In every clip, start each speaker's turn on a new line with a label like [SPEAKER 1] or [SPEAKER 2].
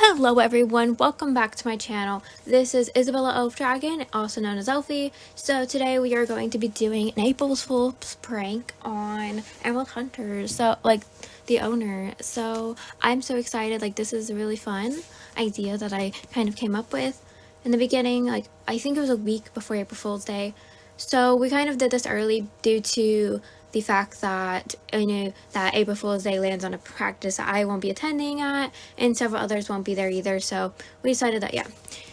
[SPEAKER 1] Hello everyone, welcome back to my channel. This is Isabella Elfdragon, also known as Elfie. So today we are going to be doing an April Fool's prank on Emerald Hunters, so like the owner. So I'm so excited, like this is a really fun idea that I kind of came up with in the beginning. Like I think it was a week before April Fool's Day. So we kind of did this early due to the fact that that April Fool's Day lands on a practice that I won't be attending at, and several others won't be there either. So we decided that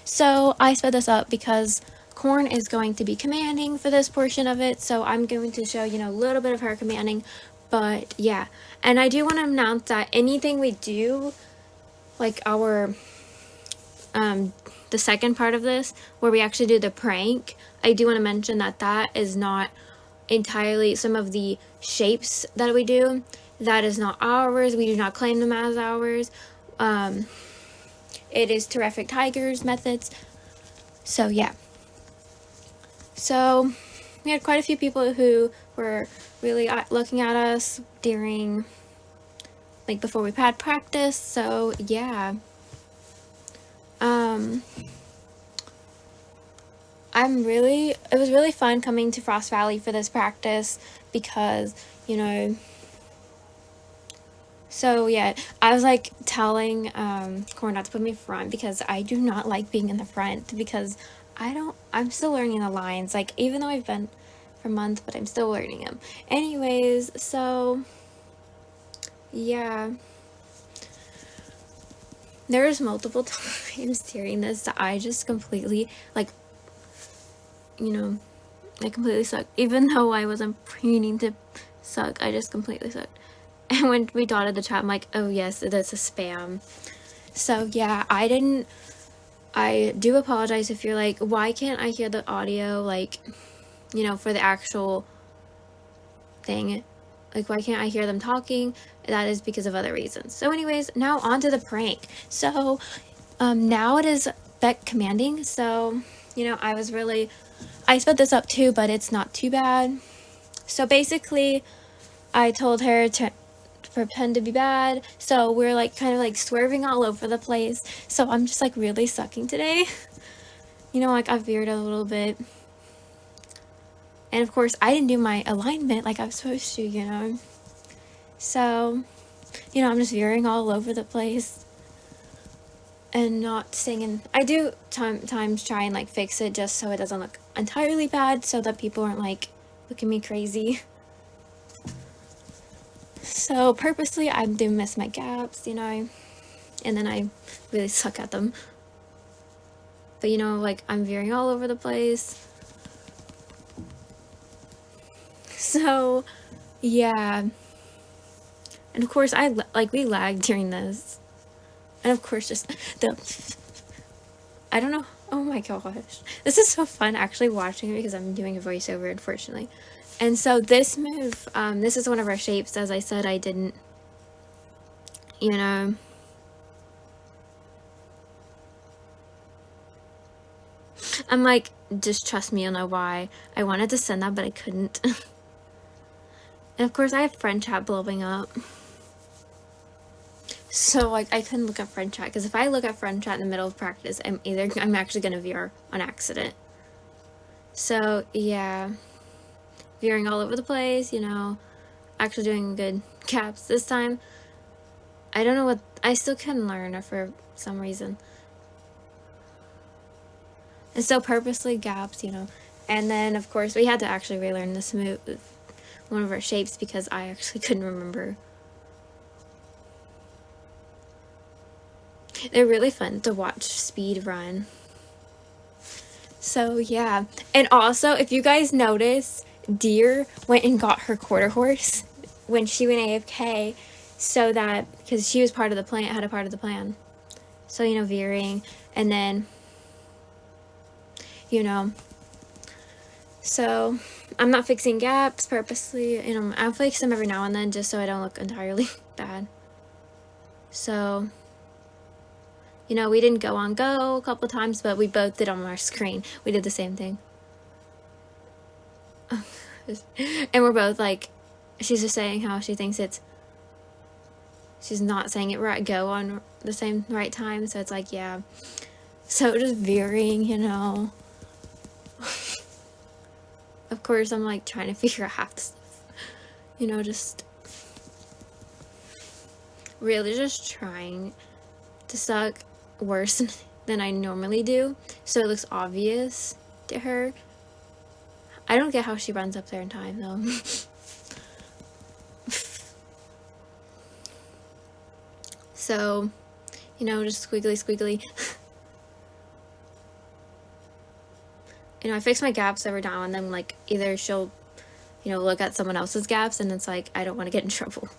[SPEAKER 1] so I sped this up because Corn is going to be commanding for this portion of it. So I'm going to show a little bit of her commanding, but yeah. And I do want to announce that anything we do, like our the second part of this where we actually do the prank, I do want to mention that that is not entirely some of the shapes that we do. That is not ours. We do not claim them as ours. It is Terrific Tigers methods. So yeah. So we had quite a few people who were really looking at us during, like, before we had practice. So yeah. It was really fun coming to Frost Valley for this practice because, so yeah, I was like telling Corn not to put me front because I do not like being in the front because I'm still learning the lines, like even though I've been for months, but I'm still learning them. Anyways, so yeah. There's multiple times during this that I just completely, like, I completely sucked. Even though I wasn't meaning to suck, I just completely sucked. And when we dotted the chat, I'm like, oh yes, that's a spam. So yeah, I do apologize if you're like, why can't I hear the audio, like, for the actual thing? Like, why can't I hear them talking? That is because of other reasons. So anyways, now on to the prank. So now it is Beck commanding. So, I sped this up too, but it's not too bad. So basically, I told her to pretend to be bad. So we're like kind of like swerving all over the place. So I'm just like really sucking today. Like I've veered a little bit. And of course, I didn't do my alignment like I was supposed to, So, I'm just veering all over the place and not singing. I do times try and like fix it just so it doesn't look entirely bad so that people aren't like looking at me crazy. So purposely I do miss my gaps, and then I really suck at them. But like I'm veering all over the place. So yeah. And of course we lagged during this. And of course just I don't know. Oh my gosh. This is so fun actually watching it because I'm doing a voiceover, unfortunately. And so this move, this is one of our shapes. As I said, I didn't, I'm like, just trust me, you'll know why. I wanted to send that, but I couldn't. And of course I have friend chat blowing up. So like I couldn't look at friend chat because if I look at friend chat in the middle of practice, I'm actually gonna veer on accident. So yeah, veering all over the place, actually doing good caps this time. I don't know what, I still couldn't learn for some reason. And so purposely gaps, and then of course we had to actually relearn this move, one of our shapes, because I actually couldn't remember. They're really fun to watch speed run. So yeah, and also if you guys notice, Deer went and got her quarter horse when she went AFK, so that because she was part of the plan, had a part of the plan. So veering, and then so I'm not fixing gaps purposely. I'll fix them every now and then just so I don't look entirely bad. So. We didn't go on go a couple times, but we both did on our screen. We did the same thing. And we're both like, she's just saying how she thinks it's she's not saying it right, go on the same right time. So it's like, yeah. So just varying, you know. Of course, I'm like trying to figure out half the stuff, you know, just really just trying to suck worse than I normally do, so it looks obvious to her. I don't get how she runs up there in time though. So, you know, just squiggly. You know, I fix my gaps every now and then, like, either she'll, you know, look at someone else's gaps, and it's like, I don't want to get in trouble.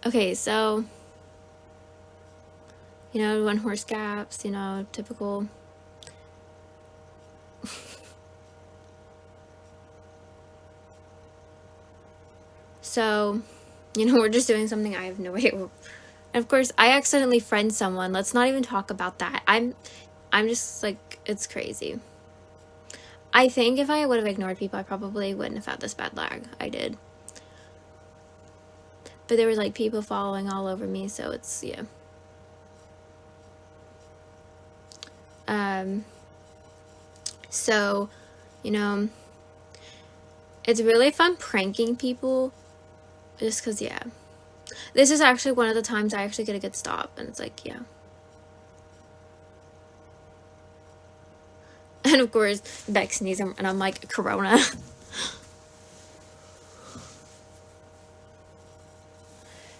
[SPEAKER 1] Okay, so, you know, one horse gaps, you know, typical. So, you know, we're just doing something I have no idea. And of course, I accidentally friend someone. Let's not even talk about that. I'm just like, it's crazy. I think if I would have ignored people, I probably wouldn't have had this bad lag. I did. But there was like people following all over me, so it's, yeah. So, you know, it's really fun pranking people, just because, yeah. This is actually one of the times I actually get a good stop, and it's like, yeah. And of course, Beck sneezes, and I'm like, Corona.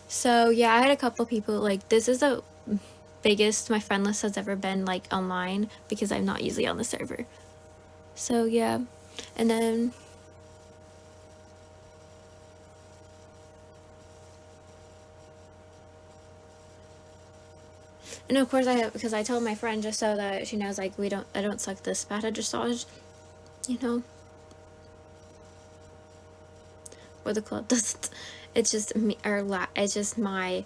[SPEAKER 1] So, yeah, I had a couple people, like, this is the biggest my friend list has ever been, like, online, because I'm not usually on the server. So, yeah. And then... And of course, because I told my friend just so that she knows, like, I don't suck this bad at dressage, you know. Or the club doesn't. It's just me, it's just my,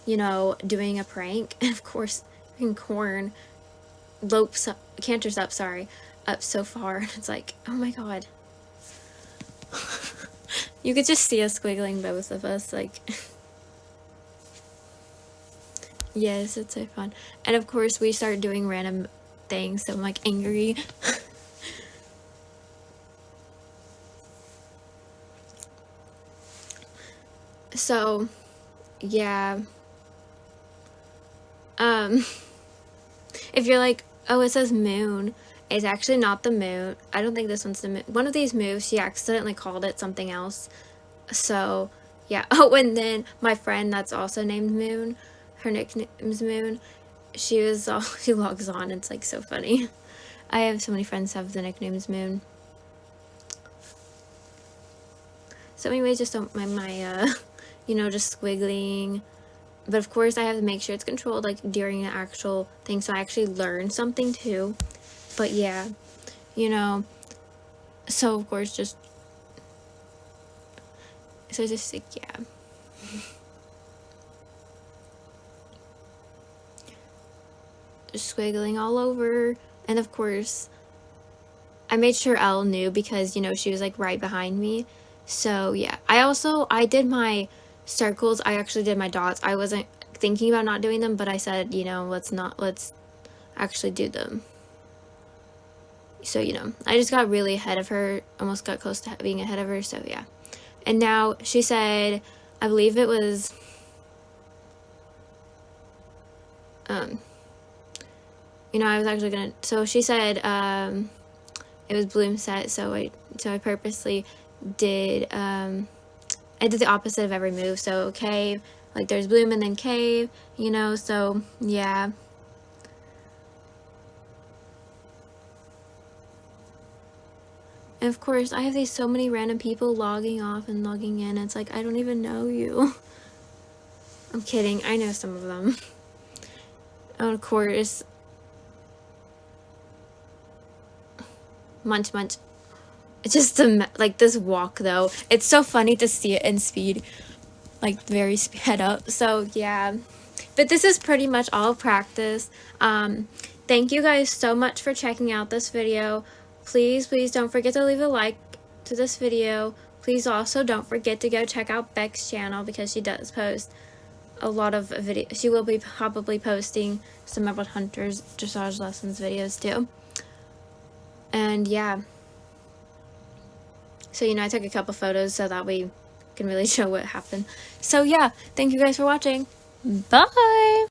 [SPEAKER 1] you know, doing a prank. And of course, freaking corn canters up so far. And it's like, oh my god. You could just see us squiggling, both of us, like. Yes, it's so fun. And of course, we start doing random things, so I'm like angry. So, yeah. If you're like, oh, it says moon, it's actually not the moon. I don't think this one's the moon. One of these moves, she accidentally called it something else. So, yeah. Oh, and then my friend that's also named Moon, her nickname's Moon, she logs on. It's like so funny. I have so many friends have the nicknames Moon. So anyways, just don't mind my, you know, just squiggling. But of course, I have to make sure it's controlled, like, during the actual thing, so I actually learn something, too. But, yeah, you know, so, of course, just like, yeah. Just squiggling all over, and, of course, I made sure Elle knew because, you know, she was, like, right behind me. So, yeah. I did my circles. I actually did my dots. I wasn't thinking about not doing them, but I said, you know, let's actually do them. So, you know, I just got really ahead of her, almost got close to being ahead of her, so yeah. And now she said, I believe it was, you know, I was actually gonna, so she said, it was bloom set, so I purposely did, I did the opposite of every move. So cave, like there's bloom and then cave, you know, so yeah. And of course, I have so many random people logging off and logging in. It's like, I don't even know you. I'm kidding. I know some of them. And of course, munch. It's just like this walk though. It's so funny to see it in speed, like very sped up. So yeah, but this is pretty much all practice. Thank you guys so much for checking out this video. Please don't forget to leave a like to this video. Please also don't forget to go check out Beck's channel because she does post a lot of videos. She will be probably posting some Emerald Hunters dressage lessons videos too. And yeah. So, I took a couple photos so that we can really show what happened. So yeah, thank you guys for watching. Bye!